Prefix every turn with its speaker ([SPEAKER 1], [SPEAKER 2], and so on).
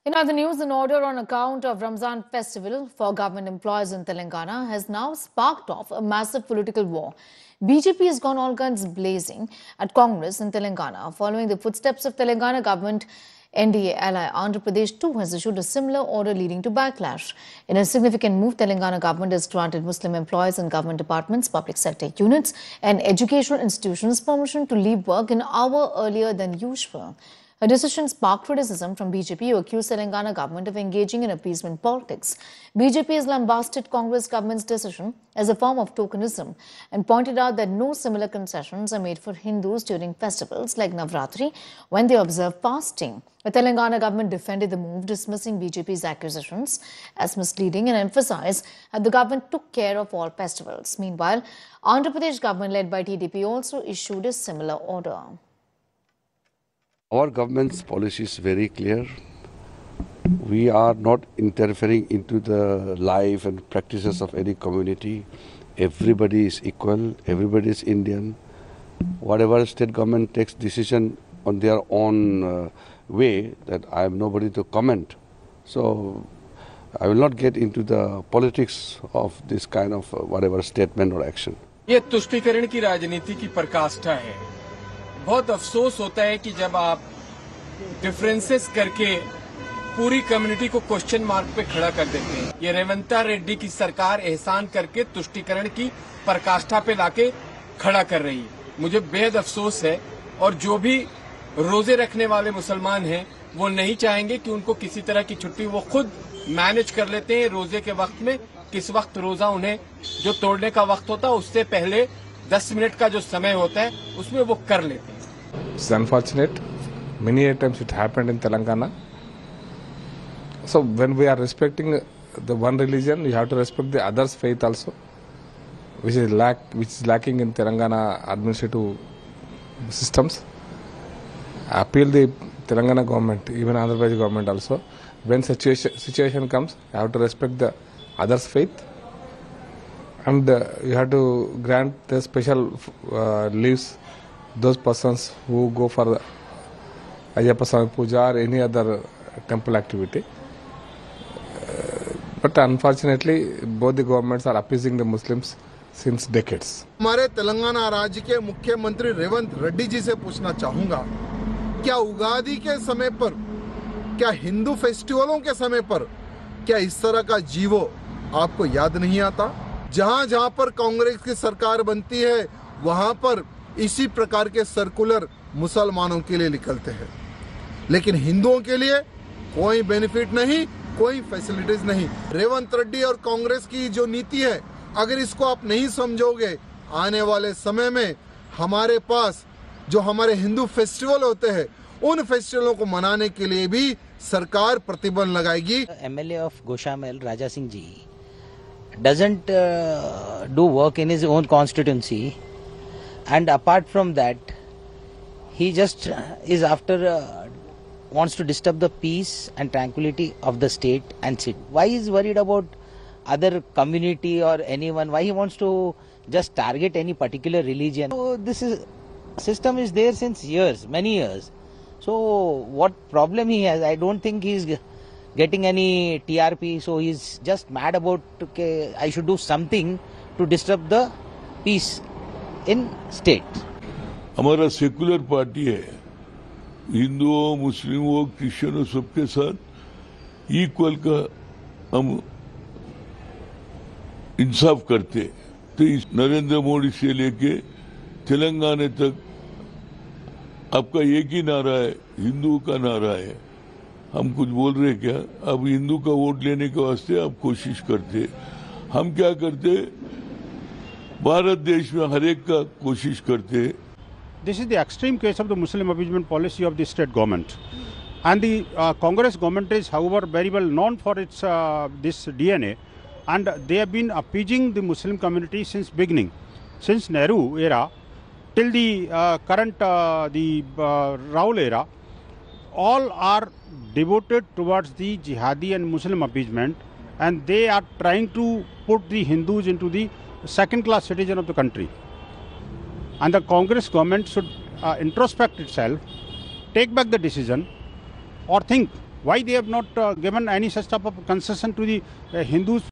[SPEAKER 1] In other news, an order on account of Ramzan festival for government employees in Telangana has now sparked off a massive political war. BJP has gone all guns blazing at Congress in Telangana. Following the footsteps of Telangana government, NDA ally Andhra Pradesh too has issued a similar order leading to backlash. In a significant move, Telangana government has granted Muslim employees in government departments, public sector units and educational institutions permission to leave work an hour earlier than usual. A decision sparked criticism from BJP, who accused Telangana government of engaging in appeasement politics. BJP has lambasted Congress government's decision as a form of tokenism and pointed out that no similar concessions are made for Hindus during festivals like Navratri when they observe fasting. The Telangana government defended the move, dismissing BJP's accusations as misleading and emphasized that the government took care of all festivals. Meanwhile, Andhra Pradesh government led by TDP also issued a similar order.
[SPEAKER 2] Our government's policy is very clear. We are not interfering into the life and practices of any community. Everybody is equal, everybody is Indian. Whatever state government takes decision on their own way, that I am nobody to comment. So I will not get into the politics of this kind of whatever statement or action.
[SPEAKER 3] ये तुष्टीकरण की राजनीति की पराकाष्ठा है। बहुत अफसोस होता है कि जब आप डिफरेंसेस करके पूरी कम्युनिटी को क्वेश्चन मार्क पे खड़ा कर देते हैं। ये रेवंता रेड्डी की सरकार एहसान करके तुष्टीकरण की पराकाष्ठा पे लाके खड़ा कर रही है। मुझे बेहद अफसोस है और जो भी रोजे रखने वाले मुसलमान हैं वो नहीं चाहेंगे कि उनको किसी तरह की छुट्टी, वो खुद मैनेज कर लेते हैं रोजे के वक्त में किस वक्त रोजा उन्हें जो तोड़ने का वक्त होता है उससे पहले 10 मिनट का जो समय होता है उसमें वो कर लेते हैं।
[SPEAKER 4] It's unfortunate. Many times it happened in Telangana. So when we are respecting the one religion, you have to respect the other's faith also, which is lacking in Telangana administrative systems. Appeal the Telangana government, even Andhra Pradesh government also. When situation comes, you have to respect the other's faith, and you have to grant the special leaves those persons who go for the Ayyappa Swami Puja or any other temple activity. But unfortunately, both the governments are appeasing the Muslims since decades.
[SPEAKER 5] हमारे तेलंगाना राज्य के मुख्यमंत्री रेवंत रेड्डी जी से पूछना चाहूंगा, क्या उगादी के समय पर, क्या हिंदू फेस्टिवलों के समय पर, क्या इस तरह का जीवो आपको याद नहीं आता? जहां जहां पर कांग्रेस की सरकार बनती है वहां पर इसी प्रकार के सर्कुलर मुसलमानों के लिए निकलते हैं, लेकिन हिंदुओं के लिए कोई बेनिफिट नहीं, कोई फैसिलिटीज नहीं। रेवंत रेड्डी और कांग्रेस की जो नीति है, अगर इसको आप नहीं समझोगे, आने वाले समय में हमारे पास जो हमारे हिंदू फेस्टिवल होते हैं उन फेस्टिवलों को मनाने के लिए भी सरकार प्रतिबंध लगाएगी।
[SPEAKER 6] MLA of Goshamel, Raja Singh ji, doesn't do work in his own constituency, and apart from that, he just is after wants to disturb the peace and tranquility of the state and city. Why he is worried about other community or anyone? Why he wants to just target any particular religion? So this system is there since years, many years. So what problem he has? I don't think he is getting any TRP. So he is just mad about, okay, I should do something to disturb the peace in state.
[SPEAKER 7] हमारा secular party है, हिंदुओं, मुस्लिमों, क्रिश्चियनों सबके साथ equal का हम इंसाफ करते। तो इस नरेंद्र मोदी से लेके तेलंगाना तक आपका एक ही नारा है, हिंदू का नारा है। हम कुछ बोल रहे क्या? अब हिंदू का वोट लेने के वास्ते आप कोशिश करते। हम क्या करते? भारत देश में हर एक का कोशिश करते।
[SPEAKER 8] This is the extreme case of the Muslim appeasement policy of the state government, and the Congress government is, however, very well known for its this DNA, and they have been appeasing the Muslim community since beginning, since Nehru era till the current Rahul era. All are devoted towards the jihadi and Muslim appeasement, and they are trying to put the Hindus into the second-class citizen of the country. And the Congress government should introspect itself, take back the decision, or think Why they have not given any such type of concession to the Hindus?